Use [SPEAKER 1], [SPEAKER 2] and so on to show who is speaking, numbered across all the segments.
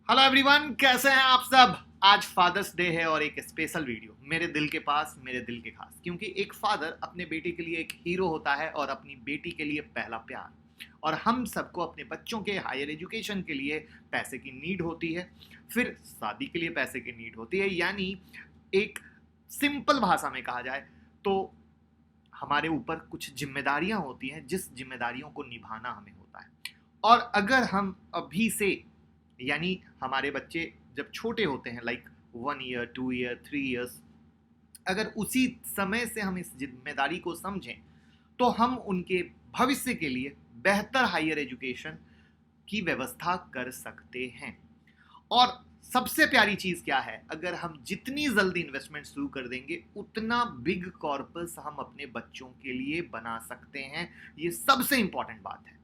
[SPEAKER 1] Hello everyone, कैसे हैं आप सब। आज फादर्स डे है और एक स्पेशल वीडियो मेरे दिल के पास, मेरे दिल के खास, क्योंकि एक फादर अपने बेटे के लिए एक हीरो होता है और अपनी बेटी के लिए पहला प्यार। और हम सबको अपने बच्चों के हायर एजुकेशन के लिए पैसे की नीड होती है, फिर शादी के लिए पैसे की नीड होती है। यानी एक सिंपल भाषा में कहा जाए तो हमारे ऊपर कुछ जिम्मेदारियां होती हैं, जिस जिम्मेदारियों को निभाना हमें होता है। और अगर हम अभी से, यानी हमारे बच्चे जब छोटे होते हैं, लाइक 1 ईयर, 2 ईयर, 3 ईयर्स, अगर उसी समय से हम इस जिम्मेदारी को समझें तो हम उनके भविष्य के लिए बेहतर हायर एजुकेशन की व्यवस्था कर सकते हैं। और सबसे प्यारी चीज क्या है, अगर हम जितनी जल्दी इन्वेस्टमेंट शुरू कर देंगे उतना बिग कॉर्पस हम अपने बच्चों के लिए बना सकते हैं। ये सबसे इंपॉर्टेंट बात है।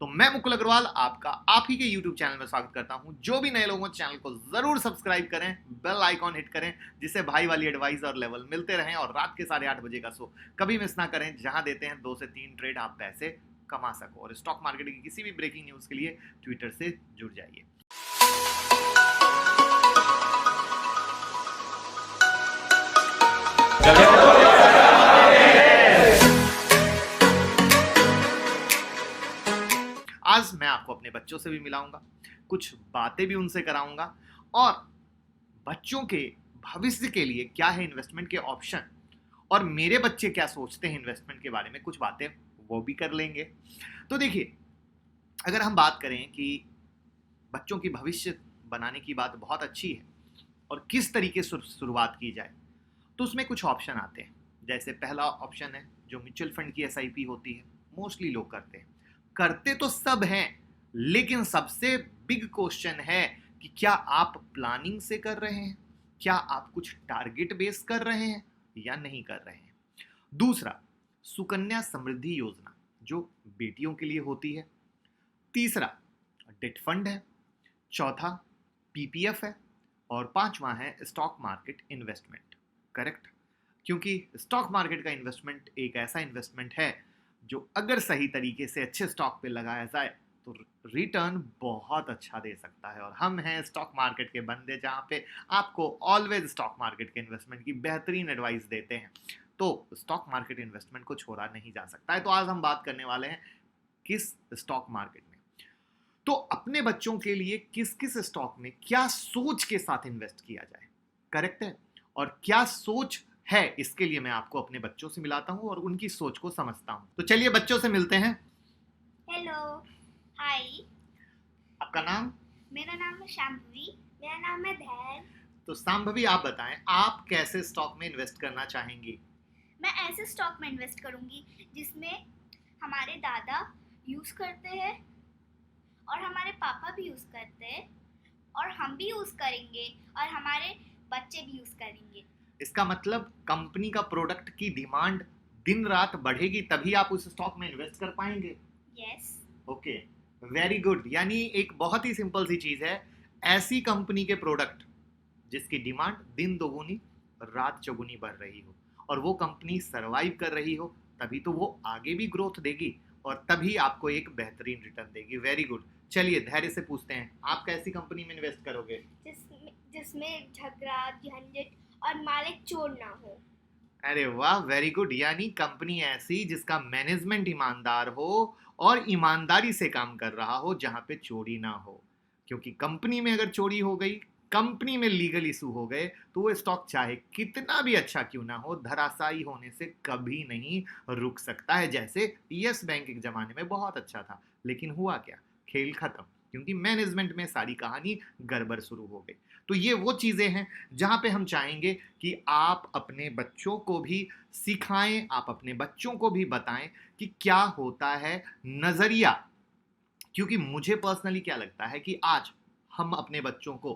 [SPEAKER 1] तो मैं मुकुल अग्रवाल आपका आप ही के YouTube चैनल में स्वागत करता हूं। जो भी नए लोगों चैनल को जरूर सब्सक्राइब करें, बेल आइकॉन हिट करें, जिससे भाई वाली एडवाइस और लेवल मिलते रहें। और रात के 8:30 बजे का शो कभी मिस ना करें, जहां देते हैं 2 से 3 ट्रेड आप पैसे कमा सको। और स्टॉक मार्केट की किसी भी ब्रेकिंग न्यूज के लिए ट्विटर से जुड़ जाइए। आज मैं आपको अपने बच्चों से भी मिलाऊंगा, कुछ बातें भी उनसे कराऊंगा, और बच्चों के भविष्य के लिए क्या है इन्वेस्टमेंट के ऑप्शन, और मेरे बच्चे क्या सोचते हैं इन्वेस्टमेंट के बारे में, कुछ बातें वो भी कर लेंगे। तो देखिए, अगर हम बात करें कि बच्चों की भविष्य बनाने की बात बहुत अच्छी है और किस तरीके से शुरुआत की जाए, तो उसमें कुछ ऑप्शन आते हैं। जैसे पहला ऑप्शन है जो म्यूचुअल फंड की एसआईपी होती है। मोस्टली लोग करते तो सब हैं, लेकिन सबसे बिग क्वेश्चन है कि क्या आप प्लानिंग से कर रहे हैं, क्या आप कुछ टारगेट बेस कर रहे हैं या नहीं कर रहे हैं। दूसरा, सुकन्या समृद्धि योजना जो बेटियों के लिए होती है। तीसरा, डेट फंड है। चौथा, पीपीएफ है। और पांचवा है स्टॉक मार्केट इन्वेस्टमेंट। करेक्ट, क्योंकि स्टॉक मार्केट का इन्वेस्टमेंट एक ऐसा इन्वेस्टमेंट है जो अगर सही तरीके से अच्छे स्टॉक पे लगाया जाए तो रिटर्न बहुत अच्छा दे सकता है। और हम हैं स्टॉक मार्केट के बंदे, जहां पे आपको ऑलवेज स्टॉक मार्केट के इन्वेस्टमेंट की बेहतरीन एडवाइस देते हैं। तो स्टॉक मार्केट इन्वेस्टमेंट को छोड़ा नहीं जा सकता है। तो आज हम बात करने वाले हैं किस स्टॉक मार्केट में, तो अपने बच्चों के लिए किस किस स्टॉक में क्या सोच के साथ इन्वेस्ट किया जाए। करेक्ट है, और क्या सोच है, इसके लिए मैं आपको अपने बच्चों से मिलाता हूं और उनकी सोच को समझता हूं। तो चलिए बच्चों से मिलते हैं।
[SPEAKER 2] हेलो, हाय।
[SPEAKER 1] आपका नाम?
[SPEAKER 2] मेरा नाम है शाम्भवी। मेरा नाम है धैर्य।
[SPEAKER 1] तो शाम्भवी, आप बताएं, आप कैसे स्टॉक में इन्वेस्ट करना चाहेंगी?
[SPEAKER 2] मैं ऐसे स्टॉक में इन्वेस्ट करूंगी जिसमें हमारे दादा यूज़ करते हैं और हमारे पापा भी यूज़ करते हैं और हम भी यूज़ करेंगे और हमारे बच्चे भी यूज़ करेंगे।
[SPEAKER 1] इसका मतलब कंपनी का प्रोडक्ट की डिमांड दिन रात बढ़ेगी, तभी आप उस स्टॉक में इन्वेस्ट कर पाएंगे।
[SPEAKER 2] यस।
[SPEAKER 1] Okay, very good. यानी एक बहुत ही सिंपल सी चीज है, ऐसी कंपनी के प्रोडक्ट जिसकी डिमांड दिन दोगुनी रात चौगुनी बढ़ रही हो और वो कंपनी सरवाइव कर रही हो, तभी तो वो आगे भी ग्रोथ देगी और तभी आपको एक बेहतरीन रिटर्न देगी। Very good. चलिए धैर्य से पूछते हैं, आप कैसी कंपनी में इन्वेस्ट करोगे?
[SPEAKER 2] जिसमें झगड़ा, झंझट और मालिक चोर ना हो।
[SPEAKER 1] अरे वाह, वेरी गुड। यानी कंपनी ऐसी जिसका मैनेजमेंट ईमानदार हो और ईमानदारी से काम कर रहा हो, जहां पे चोरी ना हो। क्योंकि कंपनी में अगर चोरी हो गई, कंपनी में लीगल इशू हो गए, तो वो स्टॉक चाहे कितना भी अच्छा क्यों ना हो, धराशायी होने से कभी नहीं रुक सकता है। जैसे यस बैंक एक जमाने में बहुत अच्छा था, लेकिन हुआ क्या, खेल खत्म, क्योंकि मैनेजमेंट में सारी कहानी गड़बड़ शुरू हो गई। तो ये वो चीजें हैं जहां पे हम चाहेंगे कि आप अपने बच्चों को भी सिखाएं, आप अपने बच्चों को भी बताएं कि क्या होता है नजरिया। क्योंकि मुझे पर्सनली क्या लगता है कि आज हम अपने बच्चों को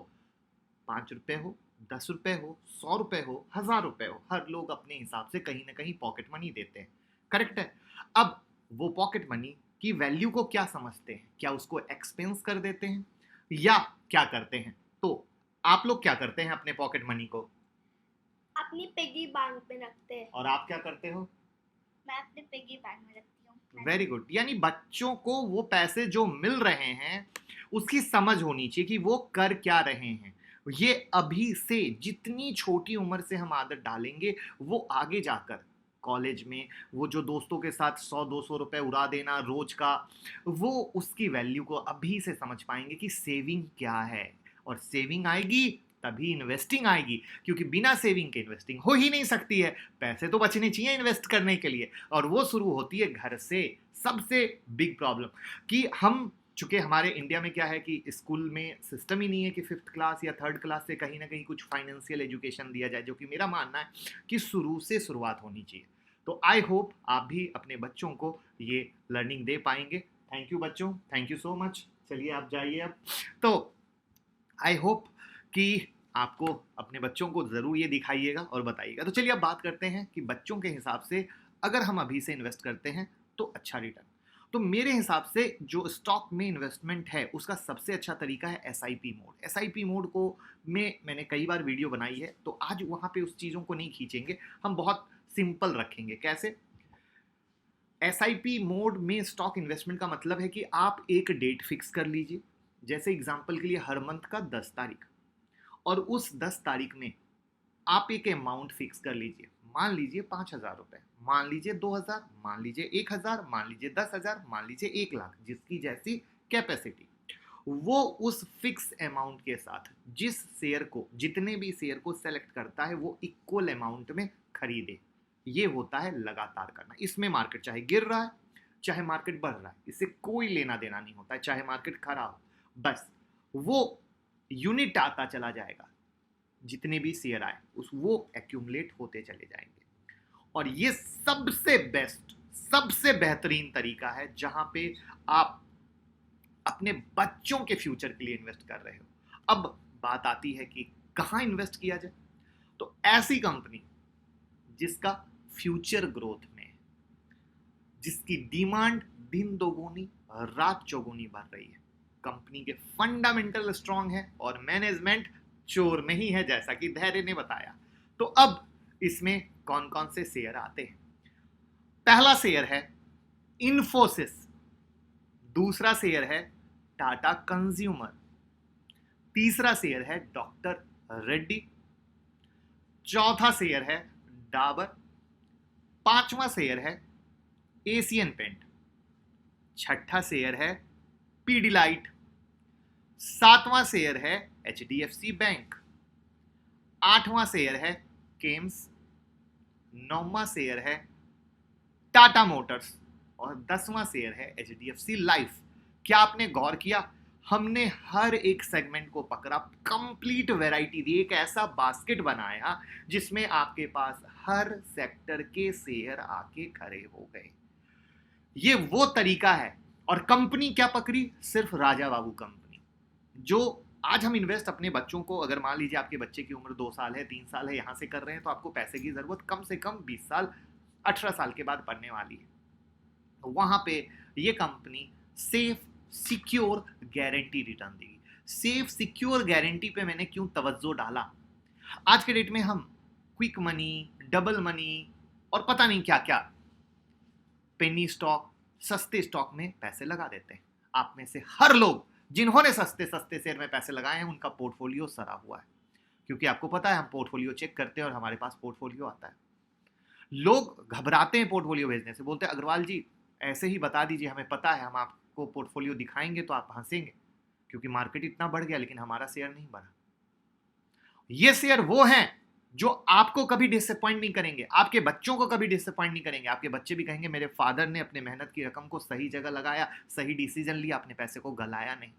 [SPEAKER 1] 5 रुपए हो, 10 रुपए हो, 100 रुपए हो, 1000 रुपए हो, हर लोग अपने हिसाब से कहीं ना कहीं पॉकेट मनी देते हैं। करेक्ट है। अब वो पॉकेट मनी की वैल्यू को क्या समझते हैं, क्या उसको एक्सपेंस कर देते हैं या क्या करते हैं? तो आप लोग क्या करते हैं अपने पॉकेट मनी को?
[SPEAKER 2] अपनी पिगी बैंक में रखते हैं।
[SPEAKER 1] और आप क्या करते हो?
[SPEAKER 2] मैं अपने पिगी बैंक में रखती हूँ।
[SPEAKER 1] Very good. यानी बच्चों को वो पैसे जो मिल रहे हैं उसकी समझ होनी चाहिए कि वो कर क्या रहे हैं। ये अभी से जितनी छोटी उम्र से हम आदत डालेंगे वो आगे जाकर कॉलेज में वो जो दोस्तों के साथ 100-200 रुपए उड़ा देना रोज का, वो उसकी वैल्यू को अभी से समझ पाएंगे कि सेविंग क्या है। और सेविंग आएगी तभी इन्वेस्टिंग आएगी, क्योंकि बिना सेविंग के इन्वेस्टिंग हो ही नहीं सकती है। पैसे तो बचने चाहिए इन्वेस्ट करने के लिए, और वो शुरू होती है घर से। सबसे बिग प्रॉब्लम कि हम चूंकि हमारे इंडिया में क्या है कि स्कूल में सिस्टम ही नहीं है कि 5th क्लास या 3rd क्लास से कहीं ना कहीं कुछ फाइनेंशियल एजुकेशन दिया जाए, जो कि मेरा मानना है कि शुरू से शुरुआत होनी चाहिए। तो आई होप आप भी अपने बच्चों को ये लर्निंग दे पाएंगे। थैंक यू बच्चों, थैंक यू सो मच। चलिए आप जाइए अब। तो आई होप कि आपको अपने बच्चों को जरूर ये दिखाइएगा और बताइएगा। तो चलिए अब बात करते हैं कि बच्चों के हिसाब से अगर हम अभी से इन्वेस्ट करते हैं तो अच्छा रिटर्न। तो मेरे हिसाब से जो स्टॉक में इन्वेस्टमेंट है उसका सबसे अच्छा तरीका है एसआईपी मोड। एसआईपी मोड को मैंने कई बार वीडियो बनाई है, तो आज वहां पे उस चीजों को नहीं खींचेंगे, हम बहुत सिंपल रखेंगे। कैसे? एसआईपी मोड में स्टॉक इन्वेस्टमेंट का मतलब है कि आप एक डेट फिक्स कर लीजिए, जैसे एग्जांपल के लिए हर मंथ का 10 तारीख, और उस 10 तारीख में आप एक अमाउंट फिक्स कर लीजिए। मान लीजिए 5,000 रुपए, मान लीजिए 2,000, मान लीजिए 1,000, मान लीजिए 10,000, मान लीजिए 1,00,000, जिसकी जैसी कैपेसिटी। वो उस फिक्स अमाउंट के साथ जिस शेयर को, जितने भी शेयर को सेलेक्ट करता है वो इक्वल अमाउंट में खरीदे। ये होता है लगातार करना। इसमें मार्केट चाहे गिर रहा है चाहे मार्केट बढ़ रहा है, इससे कोई लेना देना नहीं होता है, चाहे मार्केट खराब हो, बस वो यूनिट आता चला जाएगा। जितने भी शेयर आए उस वो एक्यूमुलेट होते चले जाएंगे। और ये सबसे बेस्ट, सबसे बेहतरीन तरीका है जहां पे आप अपने बच्चों के फ्यूचर के लिए इन्वेस्ट कर रहे हो। अब बात आती है कि कहां इन्वेस्ट किया जाए। तो ऐसी कंपनी जिसका फ्यूचर ग्रोथ में, जिसकी डिमांड दिन दोगुनी रात चौगुनी बढ़ रही है, कंपनी के फंडामेंटल स्ट्रांग है और मैनेजमेंट चोर नहीं है, जैसा कि धैर्य ने बताया। तो अब इसमें कौन कौन से शेयर आते हैं? पहला शेयर है इन्फोसिस, दूसरा शेयर है टाटा कंज्यूमर, तीसरा शेयर है डॉक्टर रेड्डी, चौथा शेयर है डाबर, पांचवा शेयर है एशियन पेंट, छठा शेयर है पीडीलाइट, सातवां शेयर है एचडीएफसी बैंक, आठवां शेयर है केम्स, नौवां शेयर है टाटा मोटर्स, और 10वां शेयर है एचडीएफसी लाइफ। क्या आपने गौर किया? हमने हर एक सेगमेंट को पकड़ा, कंप्लीट वैरायटी दी, एक ऐसा बास्केट बनाया जिसमें आपके पास हर सेक्टर के शेयर आके खड़े हो गए। ये वो तरीका है। और कंपनी क्या पकड़ी? सिर्फ राजा बाबू कंपनी। जो आज हम इन्वेस्ट अपने बच्चों को, अगर मान लीजिए आपके बच्चे की उम्र 2 साल है, 3 साल है, यहां से कर रहे हैं, तो आपको पैसे की जरूरत कम से कम 20 साल 18 साल के बाद पड़ने वाली है। वहां पे ये company safe secure guarantee return देगी। सेफ सिक्योर गारंटी पे मैंने क्यों तवज्जो डाला? आज के डेट में हम क्विक मनी, डबल मनी और पता नहीं क्या क्या पेनी स्टॉक, सस्ते स्टॉक में पैसे लगा देते हैं। आप में से हर लोग जिन्होंने सस्ते सस्ते शेयर में पैसे लगाए हैं उनका पोर्टफोलियो सरा हुआ है, क्योंकि आपको पता है हम पोर्टफोलियो चेक करते हैं और हमारे पास पोर्टफोलियो आता है। लोग घबराते हैं पोर्टफोलियो भेजने से, बोलते हैं अग्रवाल जी ऐसे ही बता दीजिए, हमें पता है, हम आपको पोर्टफोलियो दिखाएंगे तो आप हंसेंगे, क्योंकि मार्केट इतना बढ़ गया लेकिन हमारा शेयर नहीं बढ़ा। ये शेयर वो हैं जो आपको कभी डिसअपॉइंट नहीं करेंगे, आपके बच्चों को कभी डिसअपॉइंट नहीं करेंगे। आपके बच्चे भी कहेंगे मेरे फादर ने अपने मेहनत की रकम को सही जगह लगाया, सही डिसीजन लिया, अपने पैसे को गलाया नहीं।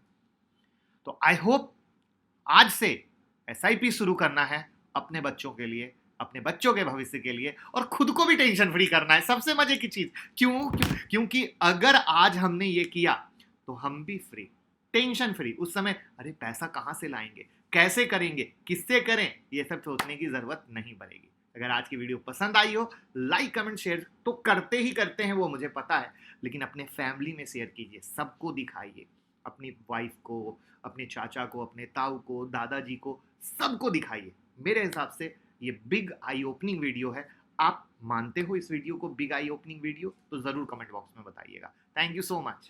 [SPEAKER 1] तो आई होप आज से एसआईपी शुरू करना है अपने बच्चों के लिए, अपने बच्चों के भविष्य के लिए, और खुद को भी टेंशन फ्री करना है। सबसे मजे की चीज क्योंकि अगर आज हमने ये किया तो हम भी फ्री, टेंशन फ्री। उस समय अरे पैसा कहां से लाएंगे, कैसे करेंगे, किससे करें, ये सब सोचने की जरूरत नहीं पड़ेगी। अगर आज की वीडियो पसंद आई हो, लाइक कमेंट शेयर तो करते ही करते हैं, वो मुझे पता है, लेकिन अपने फैमिली में शेयर कीजिए, सबको दिखाइए, अपनी वाइफ को, अपने चाचा को, अपने ताऊ को, दादाजी को, सबको दिखाइए। मेरे हिसाब से ये बिग आई ओपनिंग वीडियो है आप मानते हो इस वीडियो को बिग आई ओपनिंग वीडियो? तो ज़रूर कमेंट बॉक्स में बताइएगा। Thank you so much.